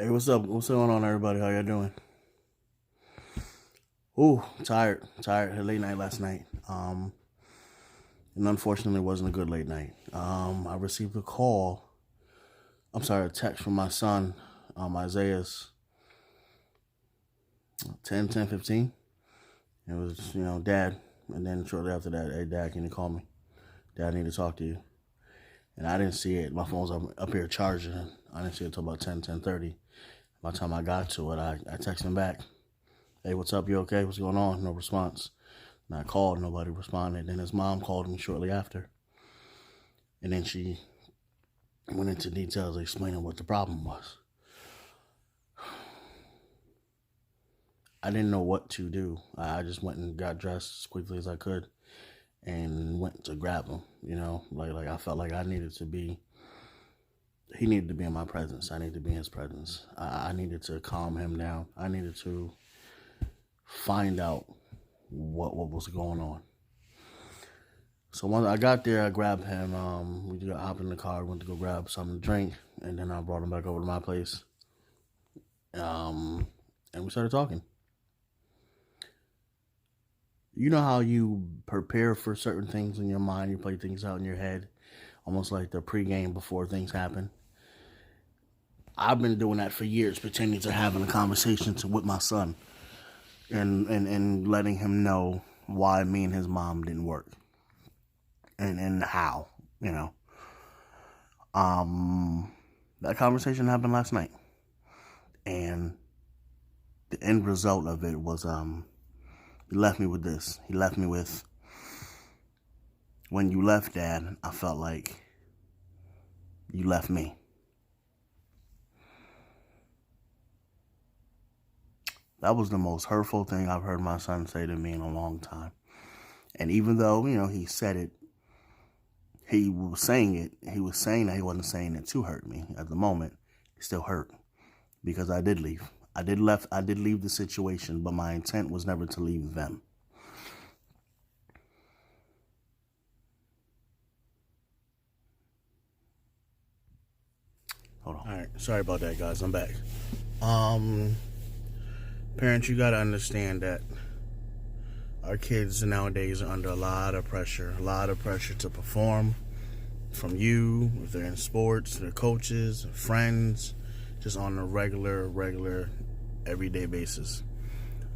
Hey, what's up? What's going on, everybody? How y'all doing? Ooh, tired. Tired. Had a late night last night. And unfortunately, it wasn't a good late night. I received a call. I'm sorry, a text from my son, Isaiah's 10:15. It was, Dad. And then shortly after that, hey, Dad, can you call me? Dad, I need to talk to you. And I didn't see it. My phone was up here charging. I didn't see it until about 10:30. By the time I got to it, I texted him back. Hey, what's up? You okay? What's going on? No response. And I called. Nobody responded. Then his mom called me shortly after. And then she went into details explaining what the problem was. I didn't know what to do. I just went and got dressed as quickly as I could and went to grab him. Like I felt like he needed to be in my presence. I needed to be in his presence. I needed to calm him down. I needed to find out what was going on. So when I got there, I grabbed him. We hopped in the car, went to go grab something to drink, and then I brought him back over to my place. And we started talking. You know how you prepare for certain things in your mind, you play things out in your head, almost like the pregame before things happen. I've been doing that for years, pretending to having a conversation with my son and letting him know why me and his mom didn't work and how, That conversation happened last night. And the end result of it was he left me with this. He left me with, when you left, Dad, I felt like you left me. That was the most hurtful thing I've heard my son say to me in a long time. And even though, he said it, he was saying that he wasn't saying it to hurt me at the moment. It still hurt because I did leave. I did leave the situation, but my intent was never to leave them. Hold on. All right. Sorry about that, guys. I'm back. Parents, you got to understand that our kids nowadays are under a lot of pressure to perform from you, if they're in sports, their coaches, friends, just on a regular, everyday basis.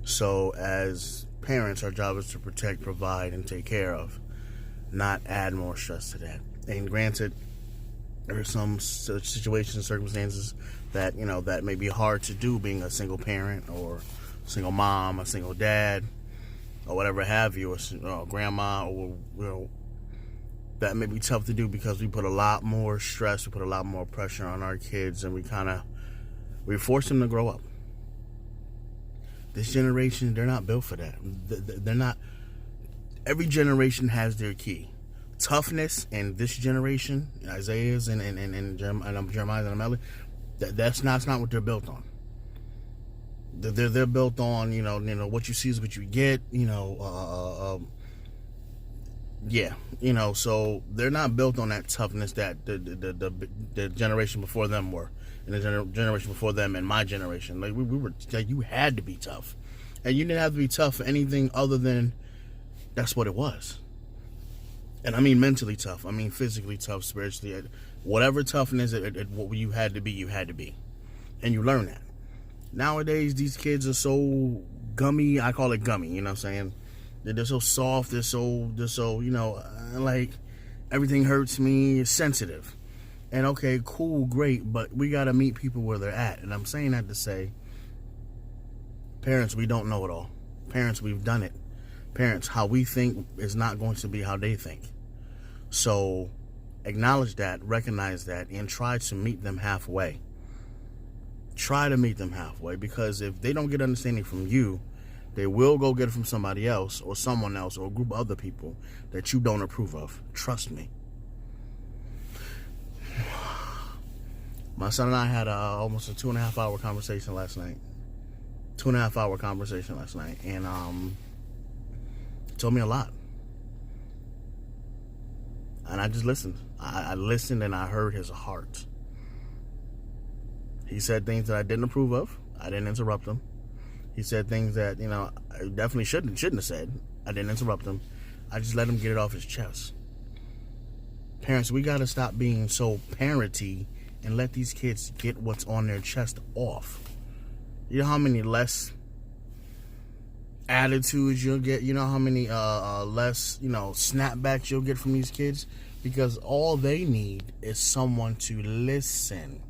So as parents, our job is to protect, provide, and take care of, not add more stress to that. And granted, there are some situations and circumstances that, that may be hard to do being a single parent or single mom, a single dad, or whatever have you, or grandma, or, that may be tough to do because we put a lot more stress, we put a lot more pressure on our kids, and we force them to grow up. This generation, they're not built for that. They're not. Every generation has their key. Toughness in this generation, Isaiah's and Jeremiah's and Amelia, that's not what they're built on. They're built on, what you see is what you get, so they're not built on that toughness that the generation before them were, and the generation before them and my generation. Like we were, like, you had to be tough, and you didn't have to be tough for anything other than that's what it was. And I mean mentally tough. I mean physically tough, spiritually, whatever toughness what you had to be, and you learn that. Nowadays, these kids are so gummy. I call it gummy. You know what I'm saying? They're so soft. They're so like everything hurts me. It's sensitive. And okay, cool, great, but we got to meet people where they're at. And I'm saying that to say, parents, we don't know it all. Parents, we've done it. Parents, how we think is not going to be how they think. So acknowledge that, recognize that, and try to meet them halfway. Try to meet them halfway, because if they don't get understanding from you, they will go get it from somebody else or someone else or a group of other people that you don't approve of. Trust me. My son and I had almost a 2.5 hour conversation last night. 2.5 hour conversation last night. And he told me a lot. And I just listened. I listened and I heard his heart. He said things that I didn't approve of. I didn't interrupt him. He said things that, I definitely shouldn't have said. I didn't interrupt him. I just let him get it off his chest. Parents, we got to stop being so parenty and let these kids get what's on their chest off. You know how many less attitudes you'll get? You know how many less, snapbacks you'll get from these kids? Because all they need is someone to listen.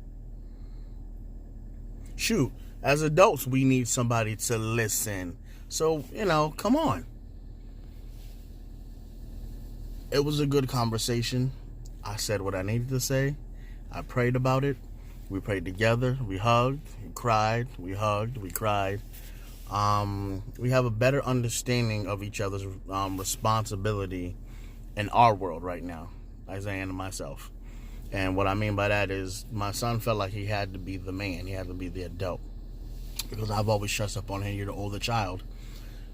Shoot, as adults, we need somebody to listen. So, come on. It was a good conversation. I said what I needed to say. I prayed about it. We prayed together. We hugged. We cried. We hugged. We cried. We have a better understanding of each other's responsibility in our world right now, Isaiah and myself. And what I mean by that is my son felt like he had to be the man. He had to be the adult. Because I've always stressed up on him, you're the older child.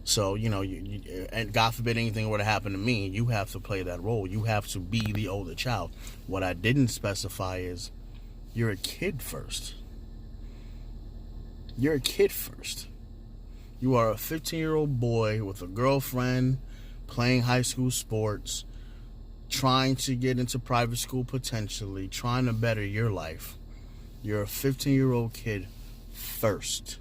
So, and God forbid anything were to happen to me, you have to play that role. You have to be the older child. What I didn't specify is you're a kid first. You're a kid first. You are a 15-year-old boy with a girlfriend, playing high school sports, trying to get into private school potentially, trying to better your life. You're a 15-year-old kid first.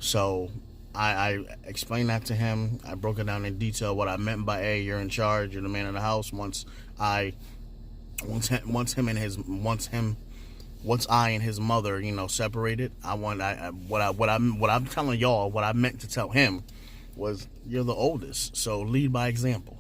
So I explained that to him. I broke it down in detail what I meant by, hey, you're in charge, you're the man of the house. Once I and his mother, separated, what I'm telling y'all, what I meant to tell him was, you're the oldest, so lead by example.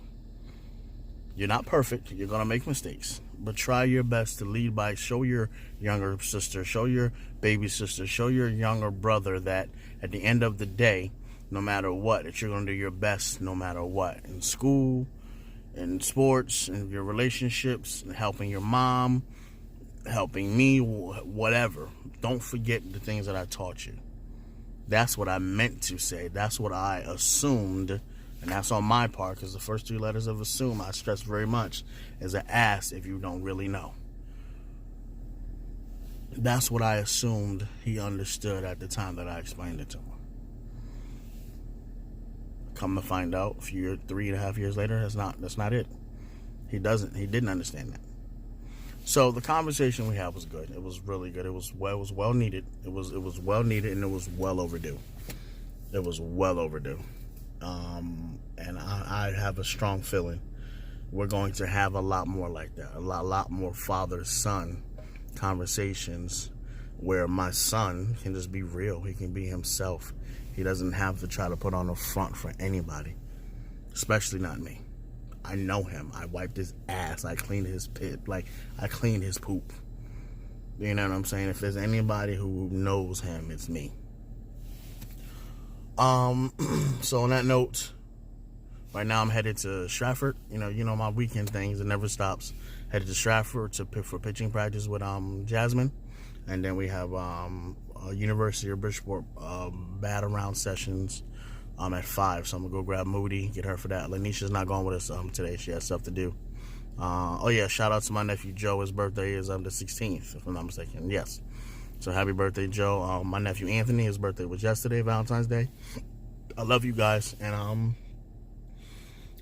You're not perfect. You're gonna make mistakes, but try your best to lead by. Show your younger sister, show your baby sister, show your younger brother that at the end of the day, no matter what, that you're gonna do your best no matter what. In school, in sports, in your relationships, helping your mom, helping me, whatever. Don't forget the things that I taught you. That's what I meant to say. That's what I assumed, and that's on my part, because the first 3 letters of assume, I stress very much, is an ask if you don't really know. That's what I assumed he understood at the time that I explained it to him. Come to find out, 3.5 years later, that's not it. He didn't understand that. So the conversation we had was good. It was really good. It was well needed. It was well needed, and it was well overdue. It was well overdue. And I have a strong feeling we're going to have a lot more like that. A lot more father-son conversations where my son can just be real. He can be himself. He doesn't have to try to put on a front for anybody, especially not me. I know him. I wiped his ass. I cleaned his pit. I cleaned his poop. You know what I'm saying? If there's anybody who knows him, it's me. So on that note, right now I'm headed to Stratford. You know my weekend things. It never stops. Headed to Stratford for pitching practice with Jasmine, and then we have University of Bridgeport bat around sessions at 5. So I'm gonna go grab Moody, get her for that. Lanisha's not going with us today. She has stuff to do. Shout out to my nephew Joe. His birthday is the 16th, if I'm not mistaken. Yes. So happy birthday, Joe. My nephew Anthony, his birthday was yesterday, Valentine's Day. I love you guys. And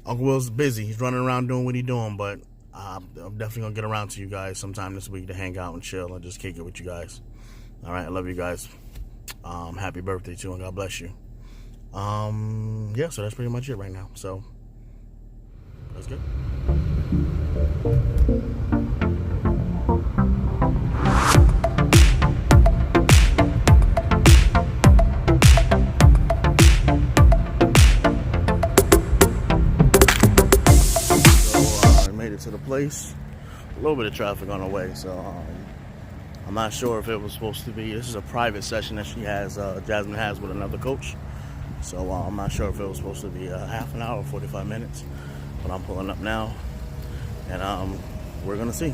Uncle Will's busy. He's running around doing what he's doing, but I'm definitely going to get around to you guys sometime this week to hang out and chill and just kick it with you guys. All right, I love you guys. Happy birthday, too, and God bless you. So that's pretty much it right now. So, let's go. To the place, a little bit of traffic on the way, so I'm not sure if it was supposed to be. This is a private session that Jasmine has with another coach, so I'm not sure if it was supposed to be a half an hour or 45 minutes, but I'm pulling up now, and we're gonna see.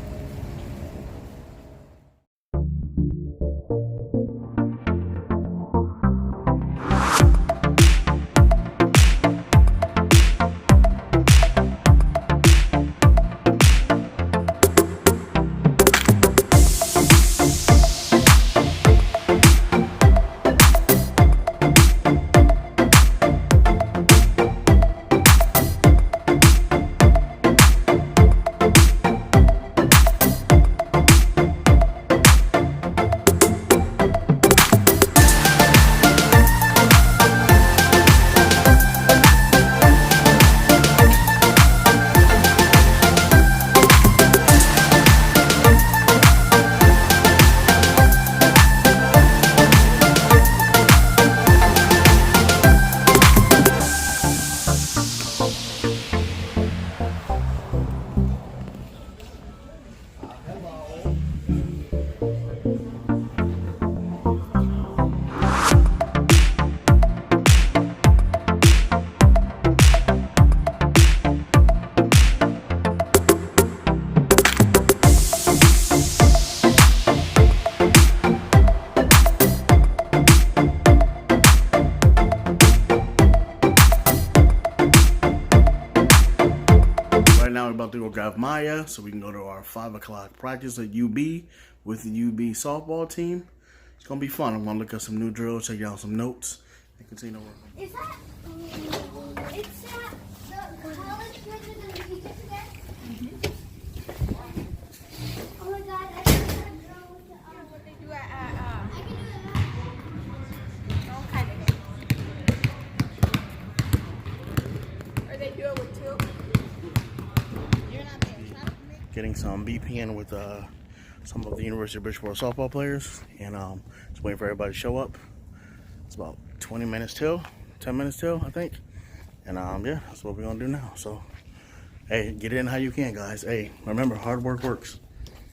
grab Maya so we can go to our 5 o'clock practice at UB with the UB softball team. It's gonna be fun. I'm gonna look at some new drills, check out some notes, and continue to work on it. Is that it's the college version of the teacher today? Oh my god, I can do what they do at I can do that. All kind of games. Or they do it with two. You're not there. Getting some BPN with some of the University of Bridgeport softball players, and just waiting for everybody to show up. It's about 20 minutes till, 10 minutes till, I think. And yeah, that's what we're gonna do now. So, hey, get in how you can, guys. Hey, remember, hard work works.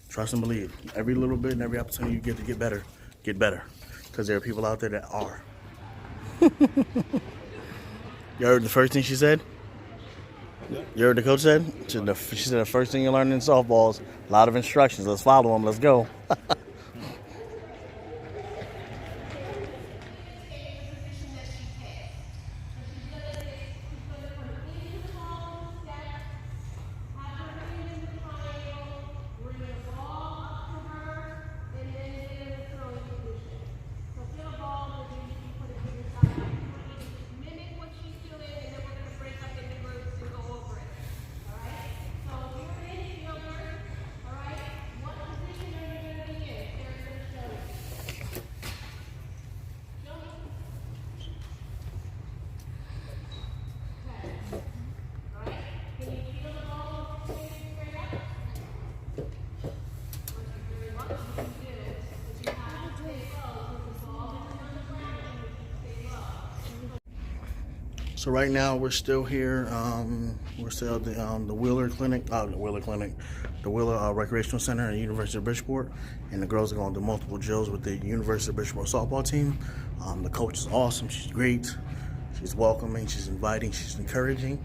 Trust and believe. Every little bit and every opportunity you get to get better, because there are people out there that are. You heard the first thing she said? You heard the coach said? She said the first thing you learn in softball is a lot of instructions. Let's follow them. Let's go. So right now we're still here. We're still at the Wheeler Clinic, the Wheeler Recreational Center at the University of Bridgeport, and the girls are going to do multiple drills with the University of Bridgeport softball team. The coach is awesome. She's great. She's welcoming. She's inviting. She's encouraging,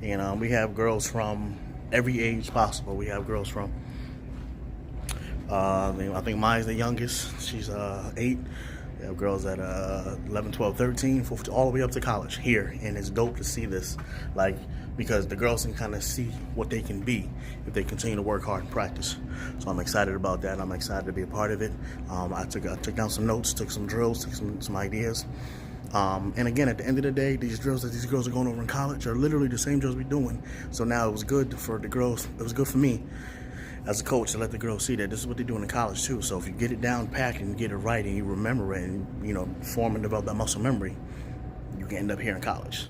and we have girls from every age possible. We have girls from I think Maya's the youngest. She's 8. We have girls at 11, 12, 13, 14, all the way up to college here. And it's dope to see this, like, because the girls can kind of see what they can be if they continue to work hard and practice. So I'm excited about that. I'm excited to be a part of it. I took down some notes, took some drills, took some ideas. And again, at the end of the day, these drills that these girls are going over in college are literally the same drills we're doing. So now it was good for the girls. It was good for me as a coach to let the girls see that this is what they do in college too. So if you get it down packed and you get it right and you remember it and, form and develop that muscle memory, you can end up here in college.